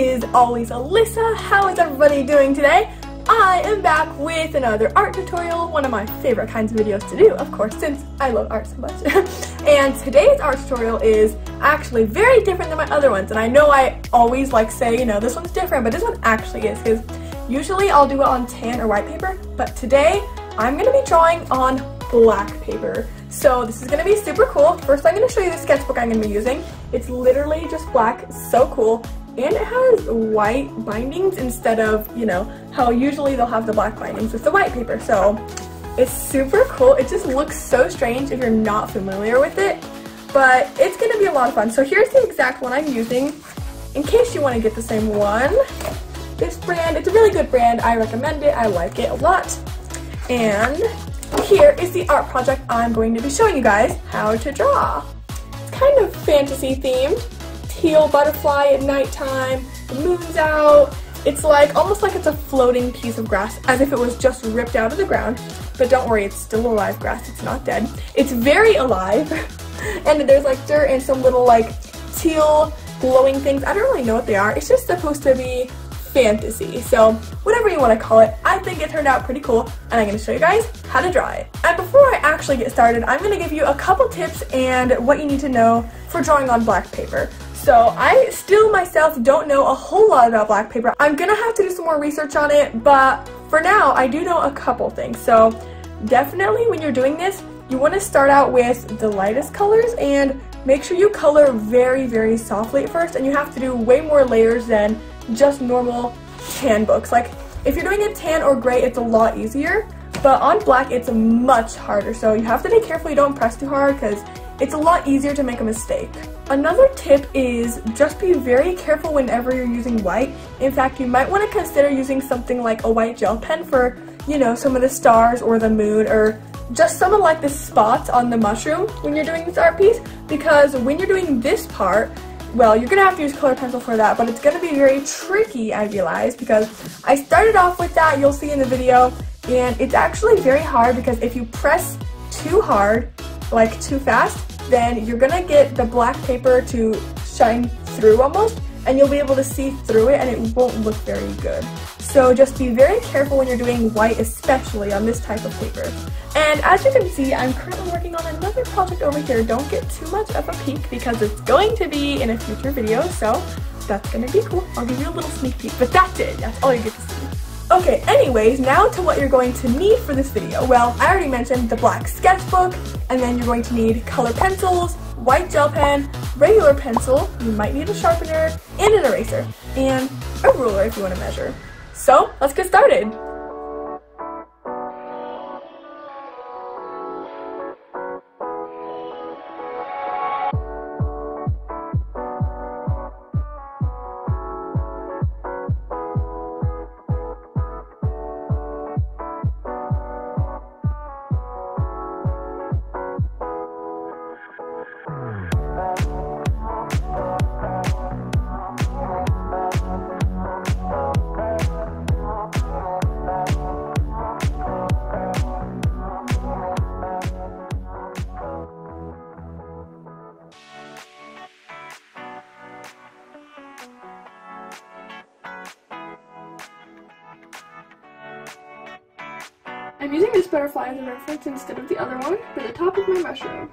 is always Alyssa. How is everybody doing today? I am back with another art tutorial, one of my favorite kinds of videos to do, of course, since I love art so much. And today's art tutorial is actually very different than my other ones, and I know I always say, you know, this one's different, but this one actually is, because usually I'll do it on tan or white paper, but today I'm going to be drawing on black paper. So this is going to be super cool. First I'm going to show you the sketchbook I'm going to be using. It's literally just black, so cool. And it has white bindings instead of, you know, how usually they'll have the black bindings with the white paper. So it's super cool. It just looks so strange if you're not familiar with it, but it's going to be a lot of fun. So here's the exact one I'm using in case you want to get the same one. This brand, it's a really good brand. I recommend it. I like it a lot. And here is the art project I'm going to be showing you guys how to draw. It's kind of fantasy themed. Teal butterfly at nighttime, the moon's out. It's almost like it's a floating piece of grass, as if it was just ripped out of the ground. But don't worry, it's still alive grass, it's not dead. It's very alive. And there's dirt and some little teal glowing things. I don't really know what they are. It's just supposed to be fantasy. So whatever you want to call it, I think it turned out pretty cool, and I'm going to show you guys how to draw it. And before I actually get started, I'm going to give you a couple tips and what you need to know for drawing on black paper. So I still myself don't know a whole lot about black paper. I'm gonna have to do some more research on it, but for now I do know a couple things. So definitely when you're doing this, you want to start out with the lightest colors and make sure you color very, very softly at first, and you have to do way more layers than just normal tan books. If you're doing a tan or gray, it's a lot easier, but on black it's much harder. So you have to be careful you don't press too hard, because it's a lot easier to make a mistake. Another tip is just be very careful whenever you're using white. In fact, you might want to consider using something like a white gel pen for, you know, some of the stars or the moon, or just some of the spots on the mushroom when you're doing this art piece, because when you're doing this part, well, you're gonna have to use colored pencil for that, but it's gonna be very tricky, I realize, because I started off with that, you'll see in the video, and it's actually very hard because if you press too hard, too fast, then you're gonna get the black paper to shine through almost, and you'll be able to see through it, and it won't look very good. So just be very careful when you're doing white, especially on this type of paper. And as you can see, I'm currently working on another project over here. Don't get too much of a peek because it's going to be in a future video, so that's gonna be cool. I'll give you a little sneak peek, but that's it. That's all you get to see. Okay, anyways, now to what you're going to need for this video. Well, I already mentioned the black sketchbook, and then you're going to need color pencils, white gel pen, regular pencil, you might need a sharpener, and an eraser, and a ruler if you want to measure. So, let's get started. I'm using this butterfly as a reference instead of the other one for the top of my mushroom.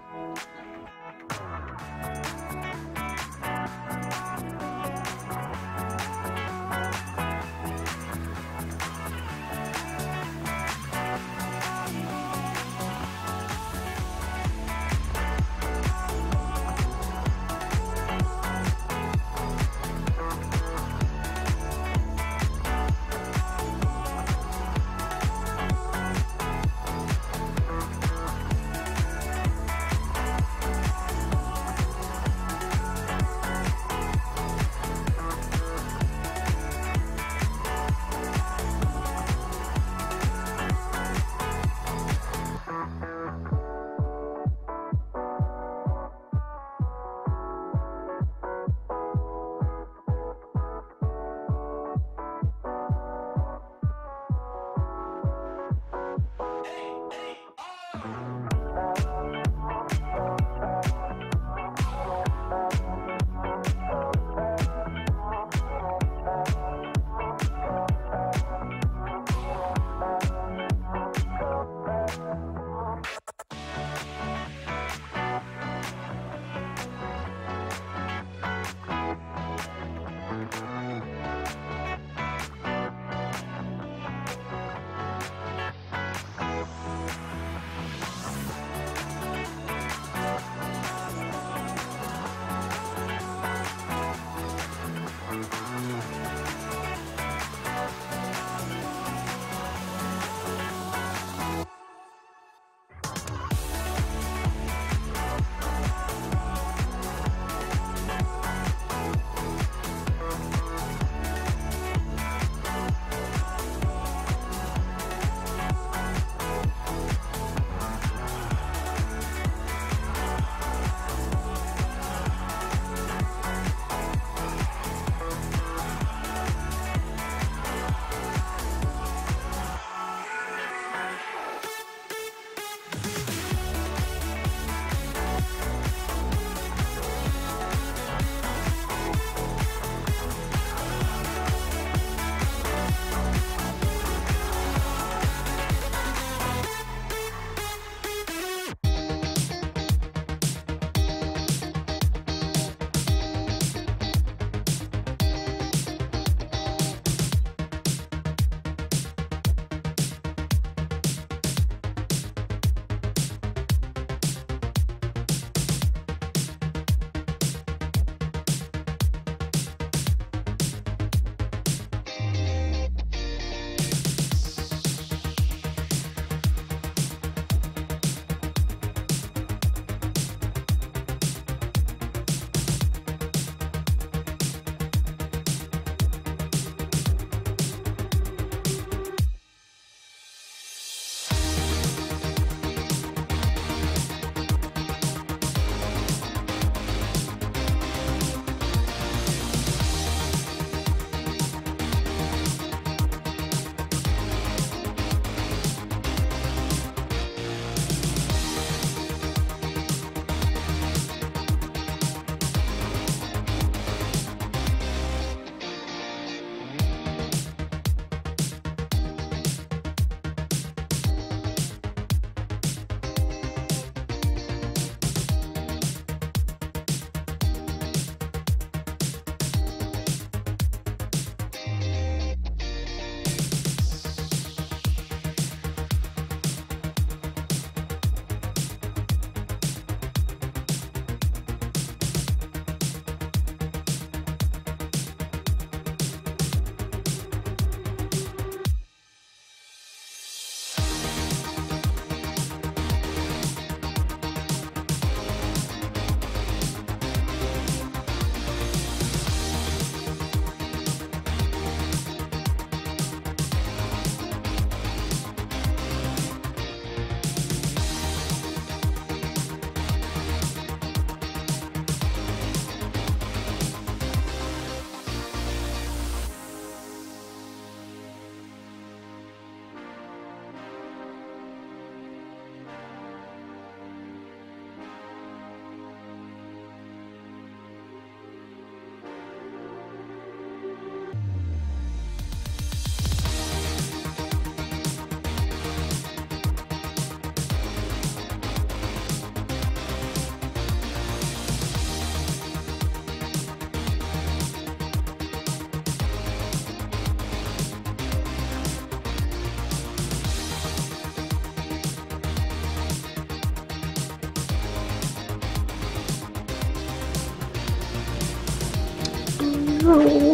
no.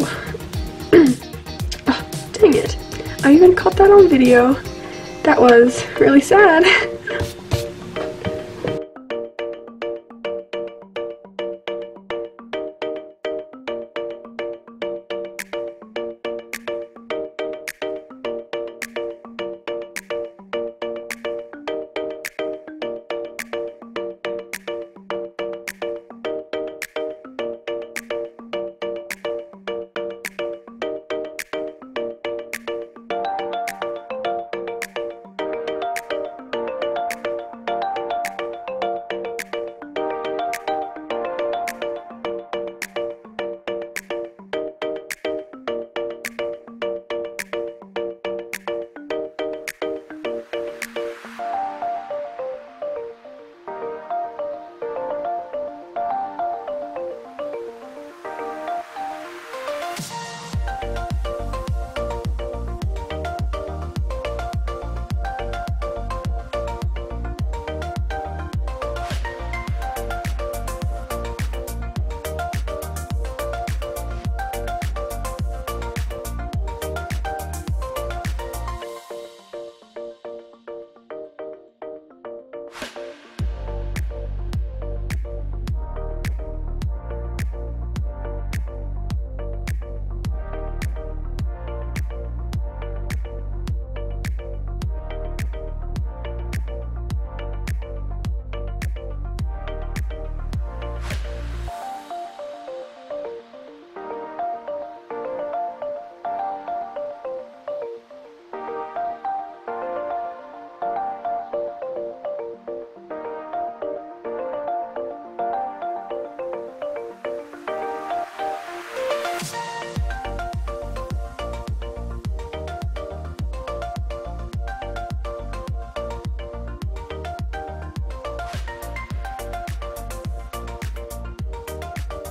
Oh, dang it. I even caught that on video. That was really sad.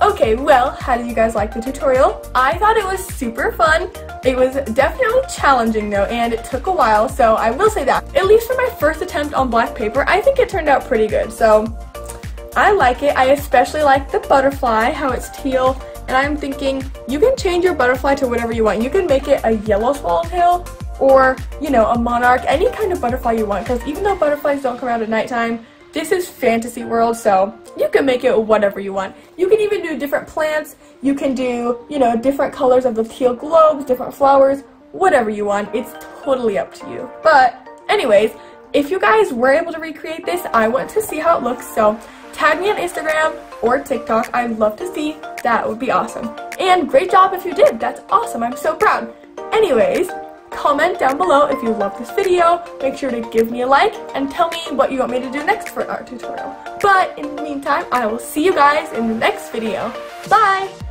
Okay, well, how did you guys like the tutorial? I thought it was super fun. It was definitely challenging though, and it took a while, so I will say that. At least for my first attempt on black paper, I think it turned out pretty good, so I like it. I especially like the butterfly, how it's teal, and I'm thinking you can change your butterfly to whatever you want. You can make it a yellow swallowtail or, you know, a monarch, any kind of butterfly you want, because even though butterflies don't come out at nighttime, this is fantasy world, so you can make it whatever you want. You can even do different plants. You can do, you know, different colors of the teal globes, different flowers, whatever you want. It's totally up to you. But anyways, if you guys were able to recreate this, I want to see how it looks, so tag me on Instagram or TikTok. I'd love to see. That would be awesome. And great job if you did. That's awesome. I'm so proud. Anyways, comment down below if you love this video. Make sure to give me a like and tell me what you want me to do next for an art tutorial. But in the meantime, I will see you guys in the next video. Bye!